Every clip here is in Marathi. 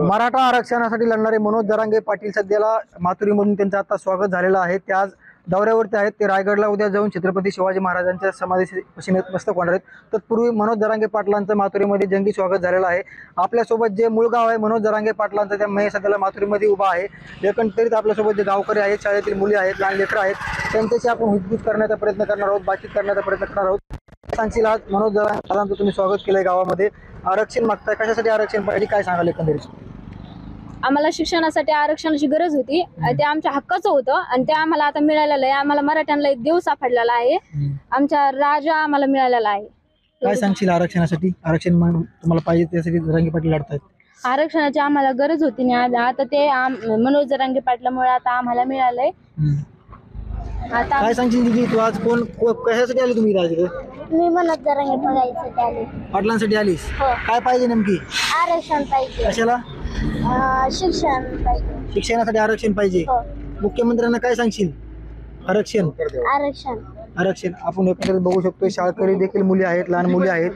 मराठा आरक्षणासाठी लढणारे मनोज जरांगे पाटील सध्याला माथुरीमधून त्यांचं आता स्वागत झालेलं आहे। ते आज दौऱ्यावरती आहेत। ते रायगडला उद्या जाऊन छत्रपती शिवाजी महाराजांच्या समाधीपाशी नतमस्तक होणार आहेत। तत्पूर्वी मनोज जरांगे पाटलांचं माथुरीमध्ये जंगी स्वागत झालेलं आहे। आपल्यासोबत जे मूळ गाव आहे मनोज जरांगे पाटलांचं, त्या महेश सध्याला माथुरीमध्ये उभा आहे। एकंदरीत आपल्यासोबत जे गावकरी आहेत, शाळेतील मुली आहेत, लहान लेकरं आहेत, त्यांच्याशी आपण हुजबूज करण्याचा प्रयत्न करणार आहोत, बातचीत करण्याचा प्रयत्न करणार आहोत। सांगशील आज मनोज जरांगे पाटलांचं तुम्ही स्वागत केलंय गावामध्ये, आरक्षण मागताय, कशासाठी आरक्षण पाहिजे काय सांगाल एकंदरीत? आम्हाला शिक्षणासाठी आरक्षणाची गरज होती, ते आमच्या हक्काचं होतं आणि ते आम्हाला आता मिळालेलं आहे। आम्हाला मराठ्यांना एक देव सापडलेला आहे, आमचा राजा आम्हाला मिळालेला आहे। काय सांगशील आरक्षणासाठी? आरक्षण तुम्हाला पाहिजे त्यासाठी जरांगे पाटील लढतायत। आरक्षणाची आम्हाला गरज होती नाही, आता ते मनोज जरांगे पाटलामुळे आता आम्हाला मिळालंय। आता काय सांगशील दीदी, तू आज कोण कशासाठी आली तुम्ही राजगड? मी मनोज जरांगे पाटलांसाठी आले। पाटलांसाठी आलीस? काय पाहिजे नेमकी? आरक्षण पाहिजे। कशाला? शिक्षण पाहिजे। शिक्षणासाठी आरक्षण पाहिजे। मुख्यमंत्र्यांना काय सांगशील? आरक्षण आरक्षण आपण एकंदरीत बघू शकतो, शाळकरी देखील मुली आहेत, लहान मुली आहेत,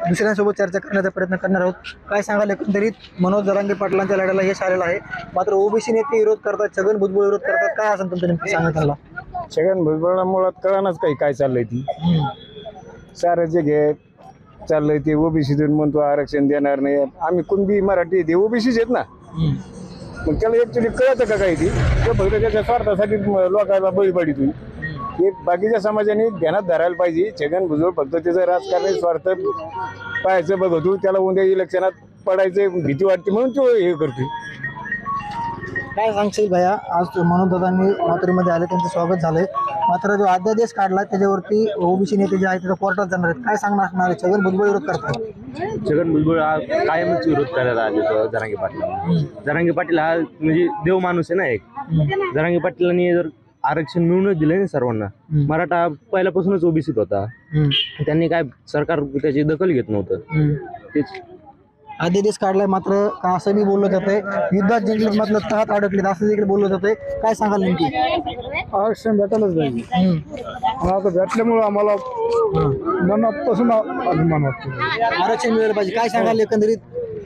दुसऱ्यांसोबत चर्चा करण्याचा प्रयत्न करणार आहोत। काय सांगाल एकंदरीत मनोज जरांगे पाटलांच्या लढ्याला यश आलेलं आहे, मात्र ओबीसी नेते विरोध करतात, छगन भुजबळ विरोध करतात, काय असं तुमचं नेमकं सांगा त्यांना? छगन भुजबळाला मुळात कळणाच काही काय चाललंय ती सारं जे घे चाललंय ते ओबीसीतून म्हणतो आरक्षण देणार नाही। आम्ही कुणबी मराठी ते ओबीसीच आहेत ना, मग त्याला ऍक्च्युली कळतं का काही ती फक्त त्याच्या स्वार्थासाठी लोकांना बळी पडित होईल। हे बाकीच्या समाजाने ध्यानात धरायला पाहिजे। छगन भुजबळ फक्त त्याचं राजकारणी स्वार्थ पाहायचं बघतो, त्याला उद्या इलेक्शनात पडायचं भीती वाटते म्हणून तो हे करतोय। काय सांगशील भैया, आज मनोज दादांनी माथुरीमध्ये आले, त्यांचं स्वागत झालंय, मात्र जो अध्यादेश काढला त्याच्यावरती ओबीसी नेते जे आहेत ते कोर्टात जाणार आहेत, काय सांगणार आहे? छगन भुजबळ विरोध करतात। छगन भुजबळ हा कायमच विरोध करायला आले जरांगे पाटील। जरांगे पाटील हा म्हणजे देव माणूस आहे ना एक। जरांगे पाटलांनी जर आरक्षण मिळूनच दिलं ना सर्वांना, मराठा पहिल्यापासूनच ओबीसीत होता, त्यांनी काय सरकार त्याची दखल घेत नव्हतं। तेच अध्यादेश काढलाय, मात्र असं बी बोललं जातंय युद्धात जिंकले मात्र तहात अडकलेत असं देखील बोललं जातंय, काय सांगाल नेमकी? आरक्षण भेटायलाच पाहिजे, आता भेटल्यामुळे आम्हाला मनापासून अभिमान वाटतो। आरक्षण मिळालं पाहिजे, काय सांगाल एकंदरीत?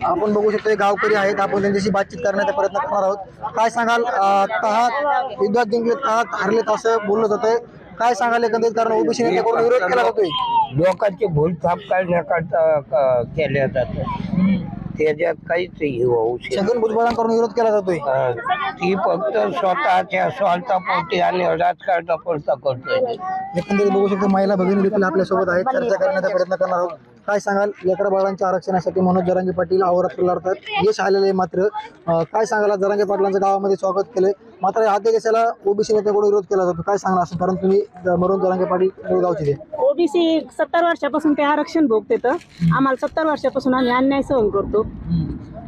आपण बघू शकतो गावकरी आहेत, आपण त्यांच्याशी बातचीत करण्याचा प्रयत्न करणार आहोत। काय सांगाल? तहात युद्धात जिंकले तहात हरलेत असं बोललं जातंय, काय सांगाल एकंदरीत? कारण ओबीसी नेत्याकडून विरोध केला जातोय, लोकांची भूल थाप काढण्याकरता केल्या जातात, त्याच्यात काहीच हे होऊ शकत। छगन भुजबळांकडून विरोध केला जातोय, ती फक्त स्वतःच्या स्वार्थापोटी आणि राजकारणापुरता करतोय। एकंदरीत बघू शकतो महिला भगिनी देखील आपल्यासोबत आहेत, चर्चा करण्याचा प्रयत्न करणार आहोत। काय सांगाल? लेकरा बाळांच्या आरक्षणासाठी मनोज जरांगे पाटील अहोरात्र लढतात, यश आलेलं आहे, मात्र काय सांगाल? जरांगे पाटलांचं गावामध्ये स्वागत केलंय, मात्र अध्यादेशाला ओबीसी नेत्याकडून विरोध केला जातो, काय सांगणार असं? कारण तुम्ही मनोज जरांगे पाटील गावचे ओबीसी 70 वर्षापासून ते आरक्षण भोगतेत, आम्हाला 70 वर्षापासून आम्ही अन्याय सहन करतो,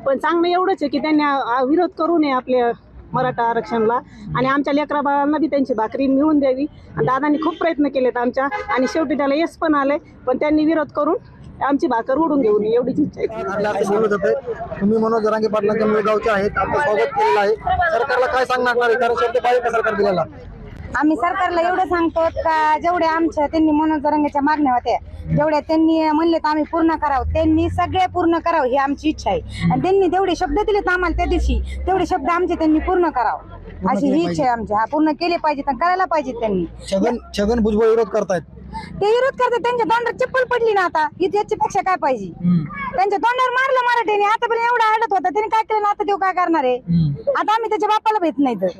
पण चांगलं एवढंच आहे की त्यांनी विरोध करू नये आपल्या मराठा आरक्षणाला, आणि आमच्या लेकरा बाळांना बी त्यांची भाकरी मिळून द्यावी। आणि दादांनी खूप प्रयत्न केलेत आमच्या, आणि शेवटी त्याला यश पण आलंय, पण त्यांनी विरोध करून आमची भाकर उडून देऊ नये एवढीच इच्छा आहे। बोललं जातंय तुम्ही मनोज जरांगे पाटलांच्या मूळ गावचे आहेत, आपलं स्वागत केलेलं आहे, सरकारला काय सांगणार? कारण शब्द पाहिजे का सरकार दिलेला? आम्ही सरकारला एवढं सांगतो का जेवढे आमच्या त्यांनी मनोज जरांगेच्या मागण्या होत्या जेवढ्या त्यांनी म्हणले तर आम्ही पूर्ण करावं, त्यांनी सगळे पूर्ण करावं ही आमची इच्छा आहे, आणि त्यांनी जेवढे शब्द दिलेत आम्हाला त्या दिवशी तेवढे शब्द आमचे त्यांनी पूर्ण करावं अशी ही इच्छा आहे आमची। हा पूर्ण केले पाहिजे, करायला पाहिजे त्यांनी। छगन भुजबळ विरोध करतायत, ते विरोध करतात, त्यांच्या तोंडावर चप्पल पडली ना आता, याच्यापेक्षा काय पाहिजे? त्यांच्या तोंडावर मारलं मराठीने, आतापर्यंत एवढा आडत होता, त्यांनी काय केलं ना, आता तो काय करणार आहे? आता आम्ही त्याच्या बापाला भेट नाही तर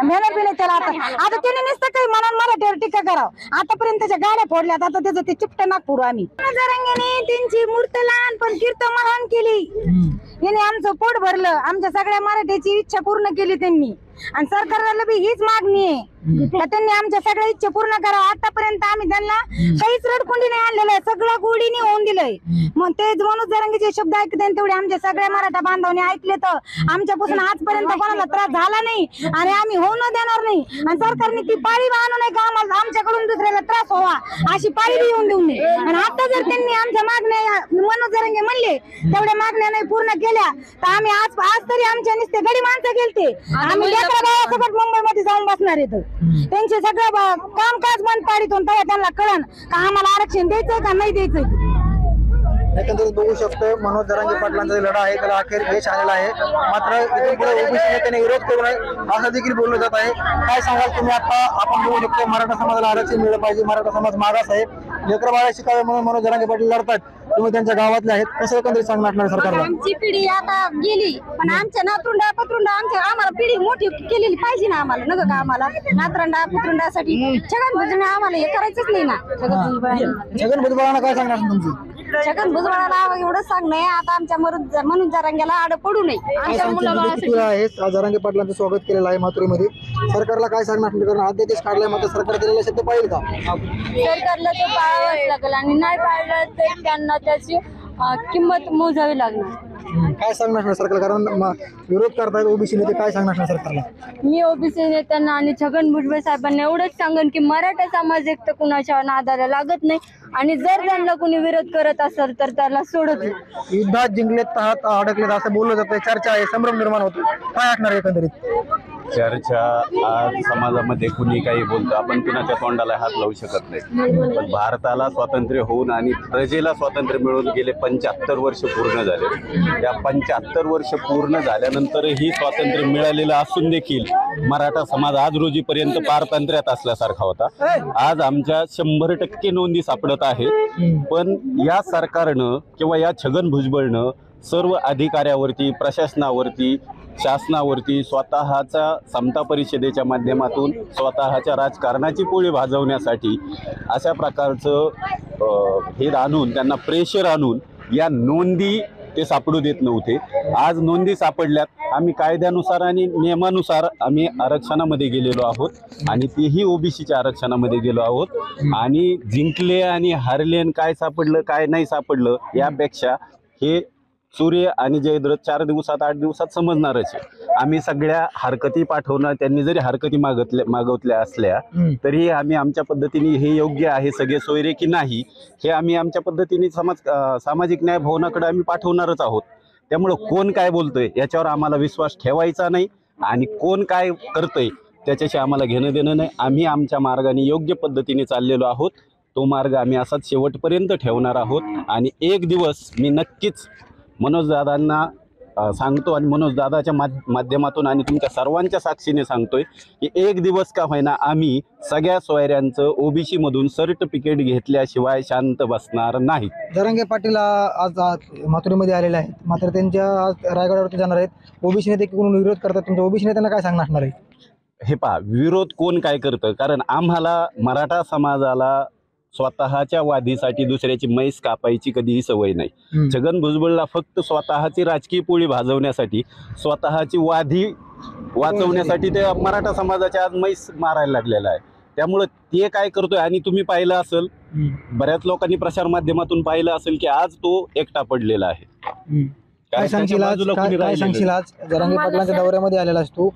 मेहनत बी नाही त्याला। आता त्याने नुसतं काही म्हणून मराठीवर टीका करावं, आतापर्यंत त्याच्या गाड्या फोडल्यात, आता त्याचं ते चिपट नाक फोडू आम्ही। जरांगेने त्यांची मूर्त लहान पण कीर्तन महान केली, याने आमचं पोट भरलं, आमच्या सगळ्या मराठीची इच्छा पूर्ण केली त्यांनी, आणि सरकारला बी हीच मागणी आहे का त्यांनी आमच्या सगळ्या इच्छा पूर्ण करावं। आतापर्यंत आम्ही त्यांना काहीच रडकुंडी नाही आणलेलं आहे, सगळं गोडीने होऊन दिलंय। मग ते मनोज जरांगेचे शब्द ऐकते तेवढे आमच्या सगळ्या मराठा बांधवांनी ऐकले तर आमच्यापासून आजपर्यंत कोणाला त्रास झाला नाही, आणि आम्ही होऊ न देणार नाही, आणि सरकारने ती पाळी आणू नये का आम्हाला आमच्याकडून दुसऱ्याला त्रास व्हावा अशी पाळी बी येऊन देऊ नये। आणि आता जर त्यांनी आमच्या मागण्या मनोज जरांगे म्हणले तेवढ्या मागण्या नाही पूर्ण केल्या तर आम्ही आज तरी आमच्या नुसते गडी माणसं गेलते, आम्ही लेकरा मुंबईमध्ये जाऊन बसणार आहेत। त्यांचे सगळं कामकाज बंद पाडितून तेव्हा त्यांना कळण का आम्हाला आरक्षण द्यायचंय का नाही द्यायचंय। एकंदरीत बघू शकतो मनोज जरांगे पाटलांचा जो लढा आहे त्याला अखेर यश आलेला आहे. मात्र इथून पुढे ओबीसी नेत्याने विरोध करू नये असं देखील बोललं जात आहे. काय सांगाल तुम्ही? आता आपण बघू शकतो मराठा समाजाला आरक्षण मिळलं पाहिजे, मराठा समाज मागास आहे, लेकर बाळा शिकावे म्हणून मनोज जरांगे पाटील लढतात. तुम्ही त्यांच्या गावातले आहेत, कसं एकंदरीत सांगणार असणार सरकारला? आमची पिढी आता गेली पण आमच्या नातरुंडा पत्रुंडा आम्हाला पिढी मोठी केलेली पाहिजे ना. आम्हाला नका का आम्हाला नातरंडा पुतरुंडासाठी छगन भुजबळ आम्हाला हे करायचंच नाही ना. छगन भुजबळांना काय सांगणार तुमची? छगन भुजबळाला एवढं सांगणं आता आमच्या मनोज जरांगेला आड पडू नये. आमच्या मुलाला जरांगे पाटलांचं स्वागत केलेलं आहे माथुरीमध्ये. सरकारला काय सांगणार? कारण अध्यादेश काढलाय, मात्र सरकार दिलेला शब्द पाहिजे का? सरकारला ते पाळावंच लागेल आणि नाही पाळलं तर त्यांना त्याची किंमत मोजावी लागणार. काय सांगणार सरकार? कारण विरोध करतायत ओबीसी नेते, काय सांगणार सरकारला? मी ओबीसी नेत्यांना आणि छगन भुजबळ साहेबांना एवढंच सांगेन की मराठा समाज एक तर कुणाच्या नादाला लागत नाही आणि जर त्यांना कोणी विरोध करत असेल तर त्याला सोडत नाही. युद्धात जिंकलेत तहात अडकलेत असं बोललं जातं, चर्चा आहे, संभ्रम निर्माण होतो. काय असणार एकंदरीत चर्चा? आज समाजामध्ये कुणी काही बोलतं, आपण कुणाच्या तोंडाला हात लावू शकत नाही. पण भारताला स्वातंत्र्य होऊन आणि प्रजेला स्वातंत्र्य मिळून गेले 75 वर्ष पूर्ण झाले. या 75 वर्ष पूर्ण झाल्यानंतरही स्वातंत्र्य मिळालेलं असून देखील मराठा समाज आज रोजीपर्यंत पारतंत्र्यात असल्यासारखा होता. आज आमच्या 100% नोंदी सापडत आहेत. पण या सरकारनं किंवा या छगन भुजबळनं सर्व अधिकाऱ्यावरती, प्रशासनावरती, शासनावरती स्वतःच्या समता परिषदेच्या माध्यमातून स्वतःच्या राजकारणाची पोळी भाजवण्यासाठी अशा प्रकारचं हे आणून, त्यांना प्रेशर आणून या नोंदी ते सापडू देत नव्हते. आज नोंदी सापडल्यात. आम्ही कायद्यानुसार आणि नियमानुसार आम्ही आरक्षणामध्ये गेलेलो आहोत आणि तेही ओबीसीच्या आरक्षणामध्ये गेलो आहोत. आणि जिंकले आणि हारले आणि काय सापडलं काय नाही सापडलं यापेक्षा हे सूर्य आणि जयद्रथ 4 दिवसात 8 दिवसात समजणारच आहे. आम्ही सगळ्या हरकती पाठवणं, त्यांनी जरी हरकती मागवतल्या असल्या तरी आम्ही आमच्या पद्धतीने हे योग्य आहे सगळे सोयरे की नाही हे आम्ही आमच्या पद्धतीने सामाजिक न्याय भवनाकडे आम्ही पाठवणारच आहोत. त्यामुळं कोण काय बोलतोय याच्यावर आम्हाला विश्वास ठेवायचा नाही आणि कोण काय करतोय त्याच्याशी आम्हाला घेणं देणं नाही. आम्ही आमच्या मार्गाने योग्य पद्धतीने चाललेलो आहोत. तो मार्ग आम्ही असाच शेवटपर्यंत ठेवणार आहोत. आणि एक दिवस मी नक्कीच मनोजदादांना सांगतो आणि मनोजदादाच्या माध्यमातून आणि तुमच्या सर्वांच्या साक्षीने सांगतोय की एक दिवस का होईना आम्ही सगळ्या सोयऱ्यांचं ओबीसी मधून सर्टिफिकेट घेतल्याशिवाय शांत बसणार नाही. जरांगे पाटील आज माथुरीमध्ये आलेले आहेत, मात्र त्यांच्या आज रायगडावरती जाणार आहेत. ओबीसी नेते कोण विरोध करतात, तुमच्या ओबीसी नेत्यांना काय सांगणार असणार आहे? हे पहा, विरोध कोण काय करतं, कारण आम्हाला मराठा समाजाला स्वतःच्या वादीसाठी दुसऱ्याची मैस कापायची कधीही सवय नाही. छगन भुजबळला फक्त स्वतःची राजकीय पोळी भाजवण्यासाठी, स्वतःची वादी वाचवण्यासाठी ते मराठा समाजाच्या आज मैस मारायला लागलेला आहे. त्यामुळे ते काय करतोय आणि तुम्ही पाहिलं असेल, बऱ्याच लोकांनी प्रसार माध्यमातून पाहिलं असेल की आज तो एकटा पडलेला आहे. काय सांगशील आज जरांगे पाटलांच्या दौऱ्यामध्ये आलेला असतो,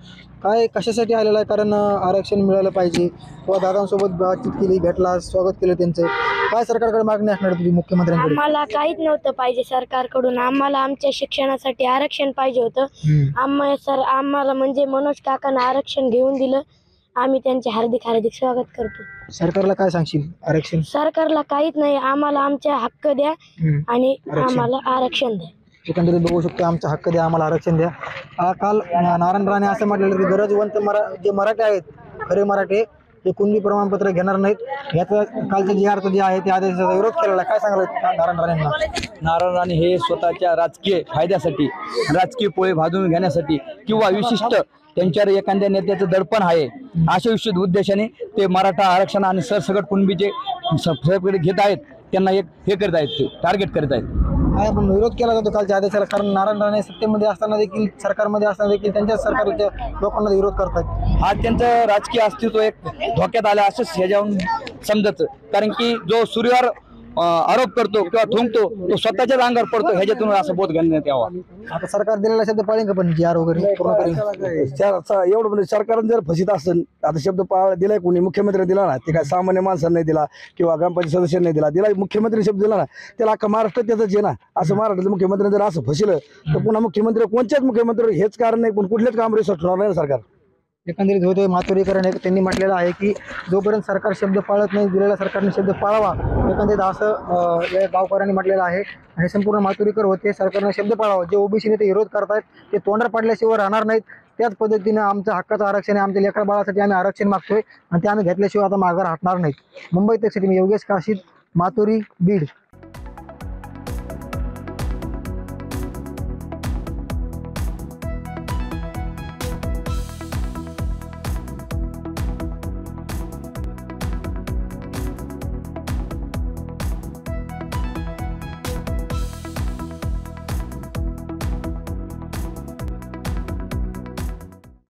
काय कशासाठी आलेला आहे? कारण आरक्षण मिळालं पाहिजे किंवा दादांसोबत बातचीत केली, भेटला, स्वागत केलं त्यांचं. काय सरकारकडे मागणी असणार तुझी मुख्यमंत्र्यांकडे? आम्हाला काहीच नव्हतं पाहिजे सरकारकडून. आम्हाला आमच्या शिक्षणासाठी आरक्षण पाहिजे होतं. आम्हाला म्हणजे मनोज काकांना आरक्षण घेऊन दिलं. आम्ही त्यांचे हार्दिक हार्दिक स्वागत करतो. सरकारला काय सांगशील? आरक्षण सरकारला काहीच नाही, आम्हाला आमचे हक्क द्या आणि आम्हाला आरक्षण द्या. एकंदरीत बघू शकतो, आमचा हक्क द्या, आम्हाला आरक्षण द्या. काल नारायण राणे असं म्हटलेलं की गरजवंत जे मराठे आहेत, खरे मराठे, ते कुणबी प्रमाणपत्र घेणार नाहीत. याचं कालचं जे अर्थ जे आहे त्या आदेशाचा विरोध केलेला. काय सांगायला नारायण राणेंना? नारायण राणे हे स्वतःच्या राजकीय फायद्यासाठी, राजकीय पोळे भाजून घेण्यासाठी किंवा विशिष्ट त्यांच्यावर एखाद्या नेत्याचं दडपण आहे अशा विशिष्ट उद्देशाने ते मराठा आरक्षण आणि सरसकट कुणबीचे सर्टिफिकेट घेत आहेत. त्यांना एक हे करत आहेत, ते टार्गेट करत आहेत. काय पण विरोध केला जातो कालच्या आदेशाला, कारण नारायण राणे सत्तेमध्ये असताना देखील, सरकारमध्ये असताना देखील त्यांच्या सरकारच्या लोकांना विरोध करतात. हा त्यांचं राजकीय अस्तित्व एक धोक्यात आलं असंच ह्याच्यावरून समजतं. कारण की जो सूर्यावर आरोप करतो किंवा थुंकतो तो स्वतःच्याच अंगावर पडतो, ह्याच्यातून असं बोध घालण्यात यावा. आता सरकार दिलेला शब्द पाळीन का? पण जी आर वगैरे एवढं म्हणजे सरकारने जर फसित असेल, आता शब्द दिलाय कोणी? मुख्यमंत्री दिला ना, ते काय सामान्य माणसांना नाही दिला किंवा ग्रामपंचायत सदस्यांनी दिला. मुख्यमंत्री शब्द दिला ना, त्याला अख्खा महाराष्ट्र त्याच आहे ना. असं महाराष्ट्राचं मुख्यमंत्री जर असं फसिलं तर पुन्हा मुख्यमंत्री कोणत्याच मुख्यमंत्री हेच कारण नाही, पण कुठलेच काम रिसॉर्ट होणार नाही सरकार. एकंदरीत होते माथुरीकरण त्यांनी म्हटलेलं आहे की जोपर्यंत सरकार शब्द पाळत नाही, दिलेला सरकारने शब्द पाळावा, एकंदरीत असं या गावकऱ्यांनी म्हटलेलं आहे. आणि संपूर्ण माथुरीकर होते, सरकारने शब्द पाळावा. जे ओबीसी नेते विरोध करतायत ते तोंडावर पाडल्याशिवाय राहणार नाहीत. त्याच पद्धतीनं आमच्या हक्काचं आरक्षण आहे, आमच्या लेकरा बाळासाठी आम्ही आरक्षण मागतोय आणि ते आम्ही घेतल्याशिवाय आता माघार हटणार नाहीत. मुंबई तक सिटी योगेश काशीद, माथुरी, बीड.